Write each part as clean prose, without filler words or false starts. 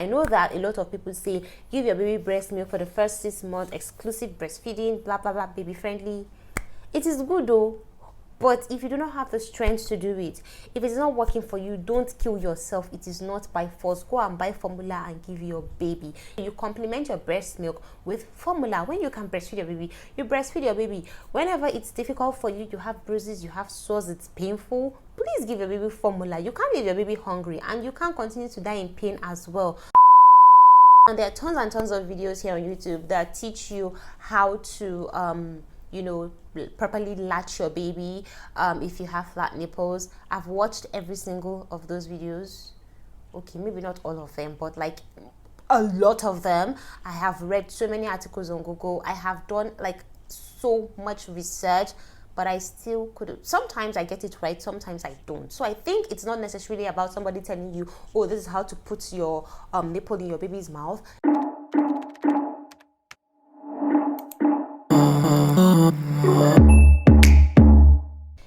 I know that a lot of people say give your baby breast milk for the first 6 months, exclusive breastfeeding, blah blah blah, baby friendly. It is good though, but if you do not have the strength to do it, if it's not working for you, don't kill yourself. It is not by force. Go and buy formula and give your baby. You complement your breast milk with formula. When you can breastfeed your baby, you breastfeed your baby. Whenever it's difficult for you, you have bruises, you have sores, it's painful, please give your baby formula. You can't leave your baby hungry, and you can't continue to die in pain as well. And there are tons and tons of videos here on YouTube that teach you how to properly latch your baby if you have flat nipples. I've watched every single of those videos. Okay, maybe not all of them, but like a lot of them. I have read so many articles on Google. I have done like so much research, but I still couldn't. Sometimes I get it right, sometimes I don't. So I think it's not necessarily about somebody telling you, oh, this is how to put your nipple in your baby's mouth.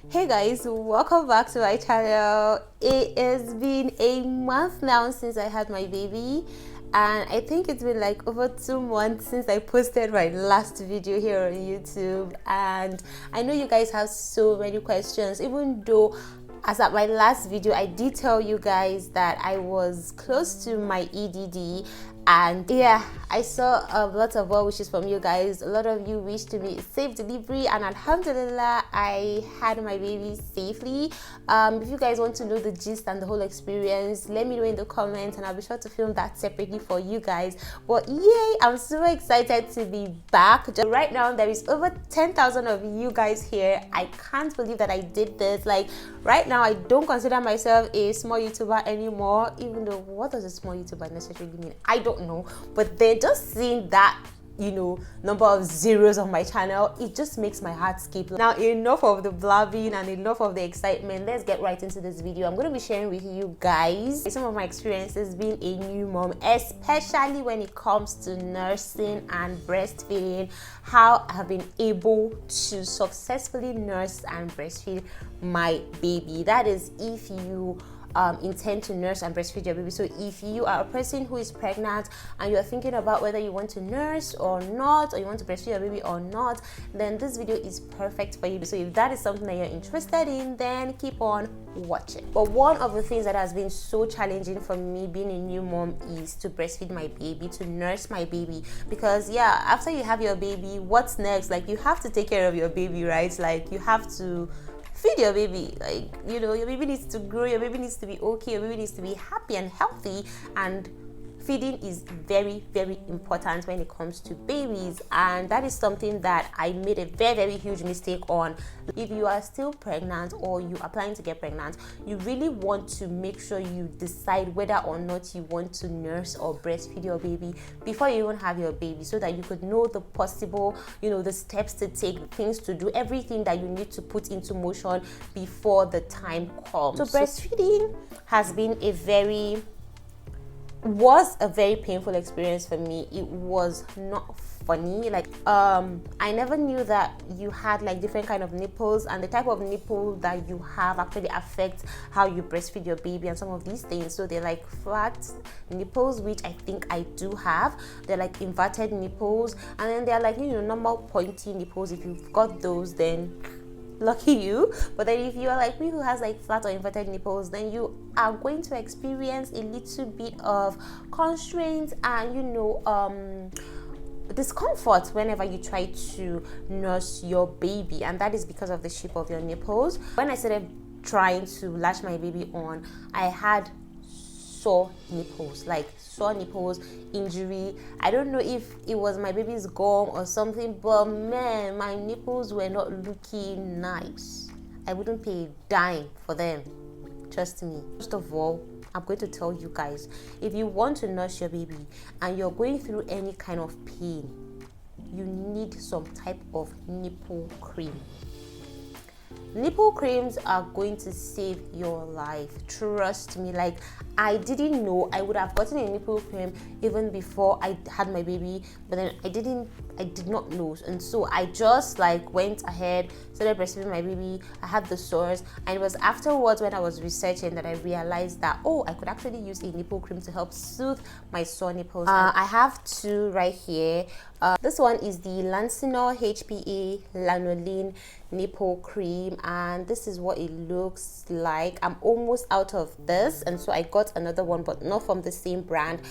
Hey guys, welcome back to my channel. It has been a month now since I had my baby, and I think it's been like over 2 months since I posted my last video here on YouTube. And I know you guys have so many questions, even though as at my last video I did tell you guys that I was close to my EDD. And yeah, I saw a lot of well wishes from you guys. A lot of you wished to me safe delivery, and alhamdulillah, I had my baby safely. If you guys want to know the gist and the whole experience, let me know in the comments, and I'll be sure to film that separately for you guys. But yay, I'm super excited to be back. Just right now there is over 10,000 of you guys here. I can't believe that I did this. Like right now I don't consider myself a small YouTuber anymore, even though what does a small YouTuber necessarily mean? I don't know, but then just seeing that number of zeros on my channel, it just makes my heart skip. Now enough of the blabbing and enough of the excitement. Let's get right into this video. I'm going to be sharing with you guys some of my experiences being a new mom, especially when it comes to nursing and breastfeeding, how I have been able to successfully nurse and breastfeed my baby. That is if you intend to nurse and breastfeed your baby. So if you are a person who is pregnant and you're thinking about whether you want to nurse or not, or you want to breastfeed your baby or not, then this video is perfect for you. So if that is something that you're interested in, then keep on watching. But one of the things that has been so challenging for me being a new mom is to breastfeed my baby, to nurse my baby. Because yeah, after you have your baby, what's next? Like you have to take care of your baby, right? Like you have to feed your baby. Like your baby needs to grow, your baby needs to be okay, your baby needs to be happy and healthy, and feeding is very, very important when it comes to babies. And that is something that I made a very, very huge mistake on. If you are still pregnant or you are planning to get pregnant, you really want to make sure you decide whether or not you want to nurse or breastfeed your baby before you even have your baby, so that you could know the possible, the steps to take, things to do, everything that you need to put into motion before the time comes. So breastfeeding has been was a very painful experience for me. It was not funny. Like I never knew that you had like different kind of nipples, and the type of nipple that you have actually affects how you breastfeed your baby and some of these things. So they're like flat nipples, which I think I do have. They're like inverted nipples, and then they're like normal pointy nipples. If you've got those, then lucky you. But then if you are like me, who has like flat or inverted nipples, then you are going to experience a little bit of constraints and discomfort whenever you try to nurse your baby, and that is because of the shape of your nipples. When I started trying to latch my baby on, I had sore nipples, injury. I don't know if it was my baby's gum or something, but man, my nipples were not looking nice. I wouldn't pay a dime for them, trust me. First of all, I'm going to tell you guys, if you want to nurse your baby and you're going through any kind of pain, you need some type of nipple cream. Nipple creams are going to save your life, trust me. Like I didn't know. I would have gotten a nipple cream even before I had my baby, but then I did not know, and so I just like went ahead, started breastfeeding my baby. I had the sores, and it was afterwards when I was researching that I realized that, oh, I could actually use a nipple cream to help soothe my sore nipples. I have two right here. This one is the Lancinol HPA Lanolin Nipple Cream, and this is what it looks like. I'm almost out of this, and so I got another one, but not from the same brand.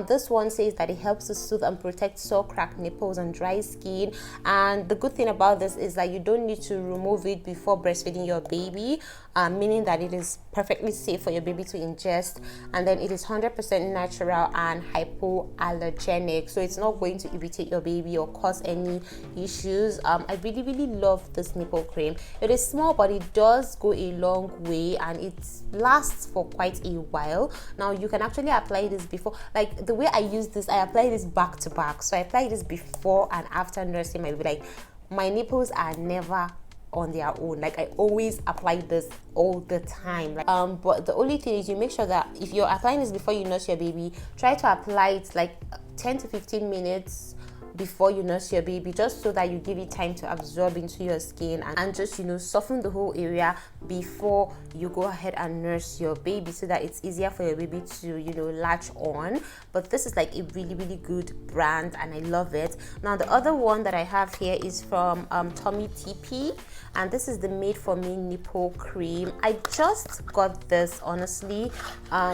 This one says that it helps to soothe and protect sore, cracked nipples and dry skin. And the good thing about this is that you don't need to remove it before breastfeeding your baby, meaning that it is perfectly safe for your baby to ingest, and then it is 100% natural and hypoallergenic, so it's not going to irritate your baby or cause any issues. I really love this nipple cream. It is small, but it does go a long way, and it lasts for quite a while. Now you can actually apply this before, like the way I use this, I apply this back to back. So I apply this before and after nursing my baby. Like my nipples are never on their own. Like I always apply this all the time. Like, but the only thing is, you make sure that if you're applying this before you nurse your baby, try to apply it like 10 to 15 minutes before you nurse your baby, just so that you give it time to absorb into your skin, and just, you know, soften the whole area before you go ahead and nurse your baby, so that it's easier for your baby to, you know, latch on. But this is like a really good brand, and I love it. Now the other one that I have here is from Tommy TP, and this is the Made For Me Nipple Cream. I just got this, honestly,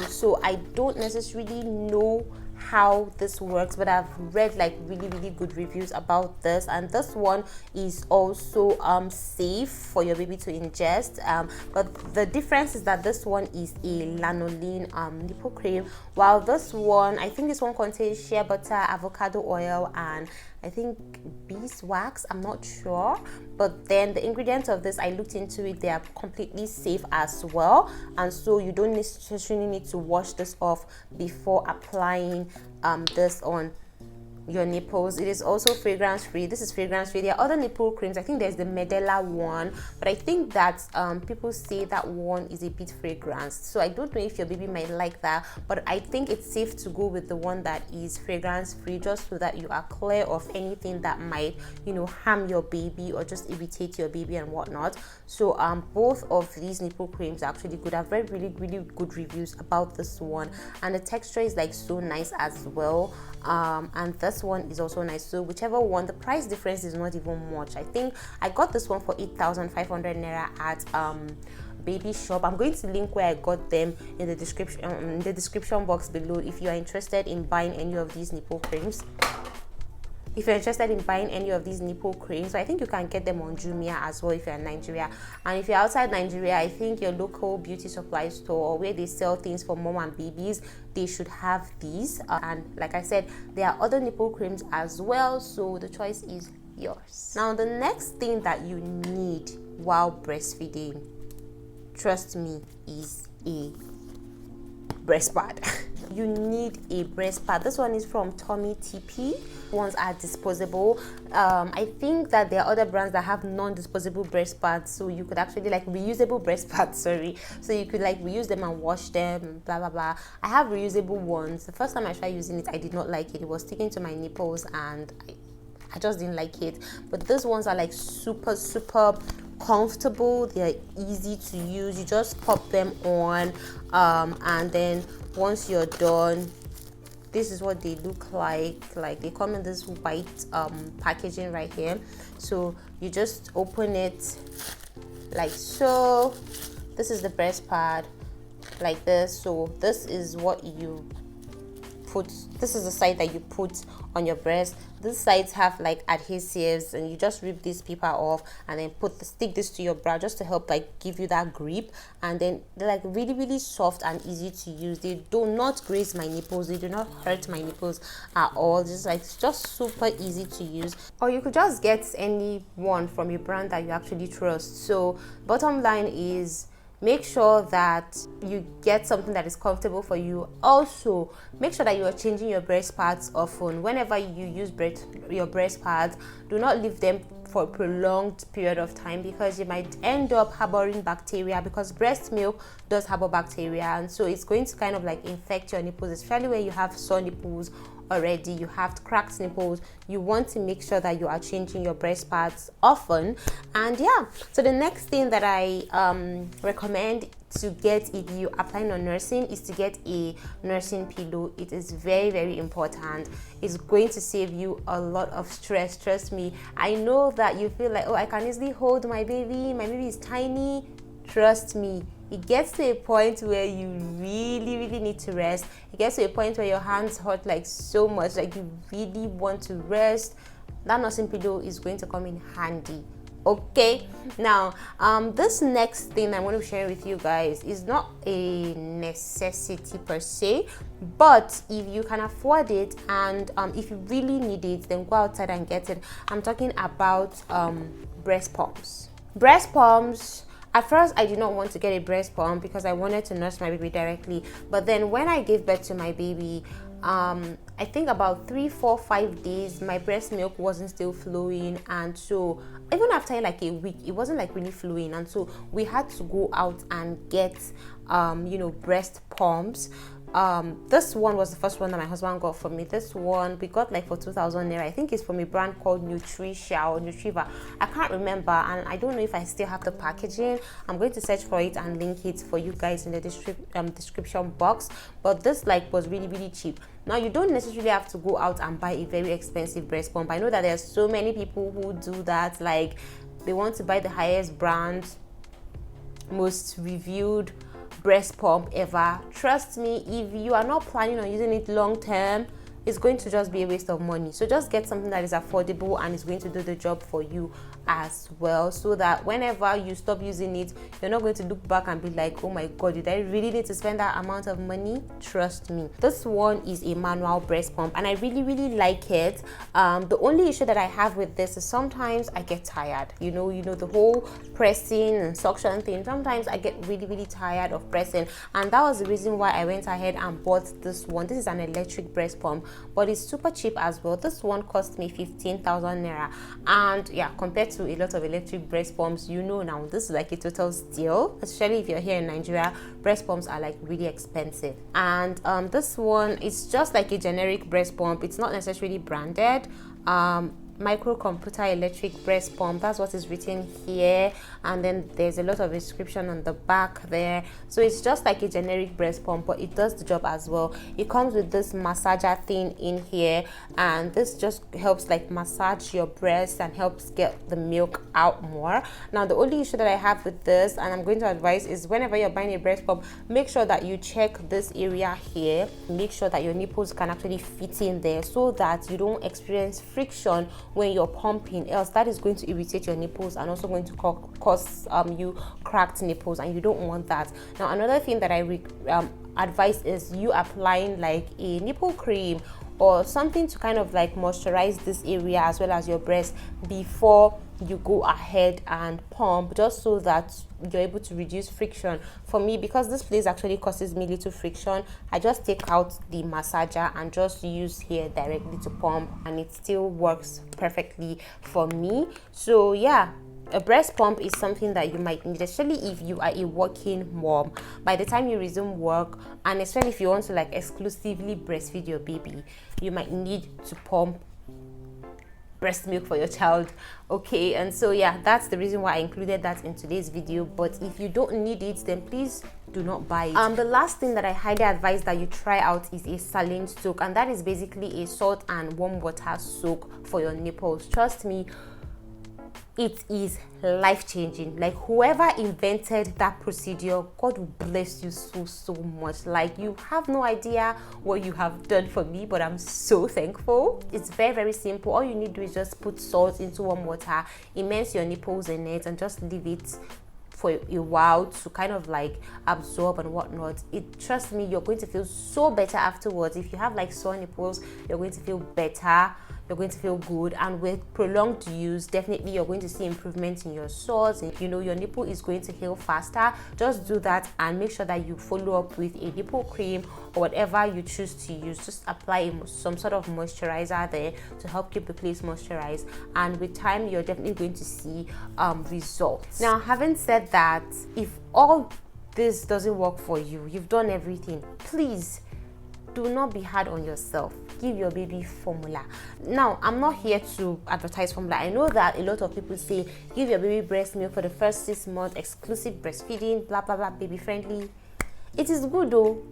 so I don't necessarily know how this works, but I've read like really good reviews about this, and this one is also safe for your baby to ingest, but the difference is that this one is a lanolin nipple cream, while this one, I think this one contains shea butter, avocado oil, and I think beeswax, I'm not sure. But then the ingredients of this, I looked into it, they are completely safe as well, and so you don't necessarily need to wash this off before applying this on your nipples. It is also fragrance free. This is fragrance free. There are other nipple creams. I think there's the Medela one, but I think that people say that one is a bit fragranced, so I don't know if your baby might like that, but I think it's safe to go with the one that is fragrance free, just so that you are clear of anything that might, you know, harm your baby or just irritate your baby and whatnot. So both of these nipple creams are actually good. I've read really good reviews about this one, and the texture is like so nice as well. And this one is also nice. So whichever one, the price difference is not even much. I think I got this one for 8,500 naira at Baby Shop. I'm going to link where I got them in the description box below if you are interested in buying any of these nipple creams. If you're interested in buying any of these nipple creams, so I think you can get them on Jumia as well if you're in Nigeria. And if you're outside Nigeria, I think your local beauty supply store, or where they sell things for mom and babies, they should have these. And like I said, there are other nipple creams as well, so the choice is yours. Now the next thing that you need while breastfeeding, trust me, is a breast pad. You need a breast pad. This one is from Tommy TP. Ones are disposable. I think that there are other brands that have non-disposable breast pads, so you could actually like reusable breast pads, sorry, so you could like reuse them and wash them, blah blah blah. I have reusable ones. The first time I tried using it, I did not like it. It was sticking to my nipples, and I just didn't like it. But these ones are like super comfortable. They're easy to use. You just pop them on, and then once you're done, this is what they look like they come in this white packaging right here. So you just open it like so. This is the breast pad, like this. So this is what you put, this is the side that you put on your breast. These sides have like adhesives, and you just rip this paper off and then stick this to your bra, just to help like give you that grip. And then they're like really soft and easy to use. They do not graze my nipples, they do not hurt my nipples at all. Just super easy to use. Or you could just get any one from your brand that you actually trust. So bottom line is, make sure that you get something that is comfortable for you. Also, make sure that you are changing your breast pads often. Whenever you use your breast pads, do not leave them for a prolonged period of time, because you might end up harboring bacteria, because breast milk does harbor bacteria, and so it's going to kind of like infect your nipples, especially when you have sore nipples already, you have cracked nipples. You want to make sure that you are changing your breast pads often. And yeah, so the next thing that I recommend to get if you are planning on nursing is to get a nursing pillow. It is very, very important. It's going to save you a lot of stress. Trust me. I know that you feel like, oh, I can easily hold my baby is tiny. Trust me, it gets to a point where you really need to rest. It gets to a point where your hands hurt like so much, like you really want to rest. That nursing pillow is going to come in handy. Okay, now this next thing I want to share with you guys is not a necessity per se, but if you can afford it and if you really need it, then go outside and get it. I'm talking about breast pumps. Breast pumps. At first, I did not want to get a breast pump because I wanted to nurse my baby directly. But then when I gave birth to my baby, I think about 3, 4, 5 days, my breast milk wasn't still flowing. And so even after like a week, it wasn't like really flowing. And so we had to go out and get, breast pumps. This one was the first one that my husband got for me. This one we got like for 2,000 naira. I think it's from a brand called Nutricia or Nutriva. I can't remember, and I don't know if I still have the packaging. I'm going to search for it and link it for you guys in the description box. But this like was really cheap. Now you don't necessarily have to go out and buy a very expensive breast pump. I know that there's so many people who do that. Like they want to buy the highest brand, most reviewed breast pump ever. Trust me, if you are not planning on using it long term, it's going to just be a waste of money. So just get something that is affordable and is going to do the job for you as well, so that whenever you stop using it, you're not going to look back and be like, oh my god, did I really need to spend that amount of money? Trust me. This one is a manual breast pump and I really like it. The only issue that I have with this is sometimes I get tired. You know the whole pressing and suction thing. Sometimes I get really tired of pressing, and that was the reason why I went ahead and bought this one. This is an electric breast pump, but it's super cheap as well. This one cost me 15,000 naira, and yeah, compared to a lot of electric breast pumps, now this is like a total steal, especially if you're here in Nigeria. Breast pumps are like really expensive, and this one is just like a generic breast pump. It's not necessarily branded. Microcomputer electric breast pump, that's what is written here, and then there's a lot of description on the back there. So it's just like a generic breast pump, but it does the job as well. It comes with this massager thing in here, and this just helps like massage your breast and helps get the milk out more. Now the only issue that I have with this, and I'm going to advise, is whenever you're buying a breast pump, make sure that you check this area here. Make sure that your nipples can actually fit in there, so that you don't experience friction when you're pumping, else that is going to irritate your nipples and also going to cause you cracked nipples, and you don't want that. Now another thing that I advise is you applying like a nipple cream or something to kind of like moisturize this area as well as your breast before you go ahead and pump, just so that you're able to reduce friction. For me, because this place actually causes me little friction, I just take out the massager and just use here directly to pump, and it still works perfectly for me. So yeah, a breast pump is something that you might need, especially if you are a working mom. By the time you resume work, and especially if you want to like exclusively breastfeed your baby, you might need to pump breast milk for your child. Okay, and so yeah, that's the reason why I included that in today's video. But if you don't need it, then please do not buy it. The last thing that I highly advise that you try out is a saline soak, and that is basically a salt and warm water soak for your nipples. Trust me, it is life-changing. Like whoever invented that procedure, God will bless you so much. Like you have no idea what you have done for me, but I'm so thankful. It's very simple. All you need to do is just put salt into warm water, immerse your nipples in it, and just leave it for a while to kind of like absorb and whatnot. Trust me, you're going to feel so better afterwards. If you have like sore nipples, you're going to feel better. you're going to feel good, and with prolonged use, definitely you're going to see improvement in your sores, and your nipple is going to heal faster. Just do that and make sure that you follow up with a nipple cream or whatever you choose to use. Just apply some sort of moisturizer there to help keep the place moisturized, and with time you're definitely going to see results. Now, having said that, if all this doesn't work for you, you've done everything, please do not be hard on yourself. Give your baby formula. Now, I'm not here to advertise formula. I know that a lot of people say give your baby breast milk for the first 6 months, exclusive breastfeeding, blah blah blah, baby friendly. It is good though,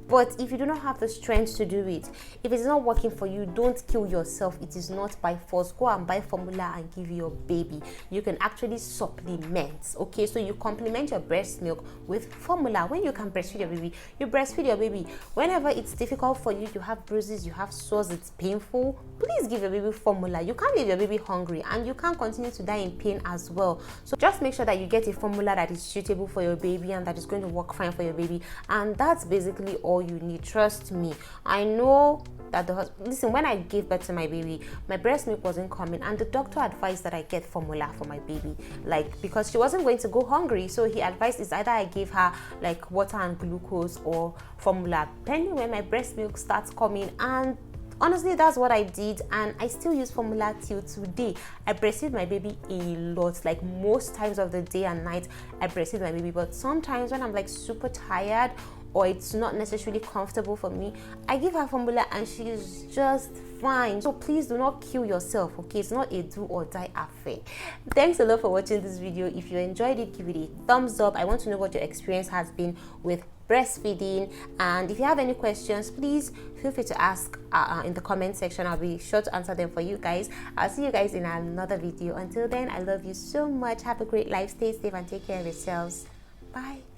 but if you do not have the strength to do it, if it's not working for you, don't kill yourself. It is not by force. Go and buy formula and give your baby. You can actually supplement, okay? So you complement your breast milk with formula. When you can breastfeed your baby, you breastfeed your baby. Whenever it's difficult for you, you have bruises, you have sores, it's painful, please give your baby formula. You can't leave your baby hungry, and you can't continue to die in pain as well. So just make sure that you get a formula that is suitable for your baby and that is going to work fine for your baby, and that's basically all you need. Trust me, I know that listen, when I gave birth to my baby, my breast milk wasn't coming, and the doctor advised that I get formula for my baby, like, because she wasn't going to go hungry. So he advised is either I give her like water and glucose or formula, depending when my breast milk starts coming. And honestly, that's what I did, and I still use formula till today. I breastfeed my baby a lot, like most times of the day and night I breastfeed my baby, but sometimes when I'm like super tired or it's not necessarily comfortable for me, I give her formula and she's just fine. So please do not kill yourself, okay? It's not a do or die affair. Thanks a lot for watching this video. If you enjoyed it, give it a thumbs up. I want to know what your experience has been with breastfeeding, and if you have any questions, please feel free to ask in the comment section. I'll be sure to answer them for you guys. I'll see you guys in another video. Until then, I love you so much. Have a great life, stay safe, and take care of yourselves. Bye.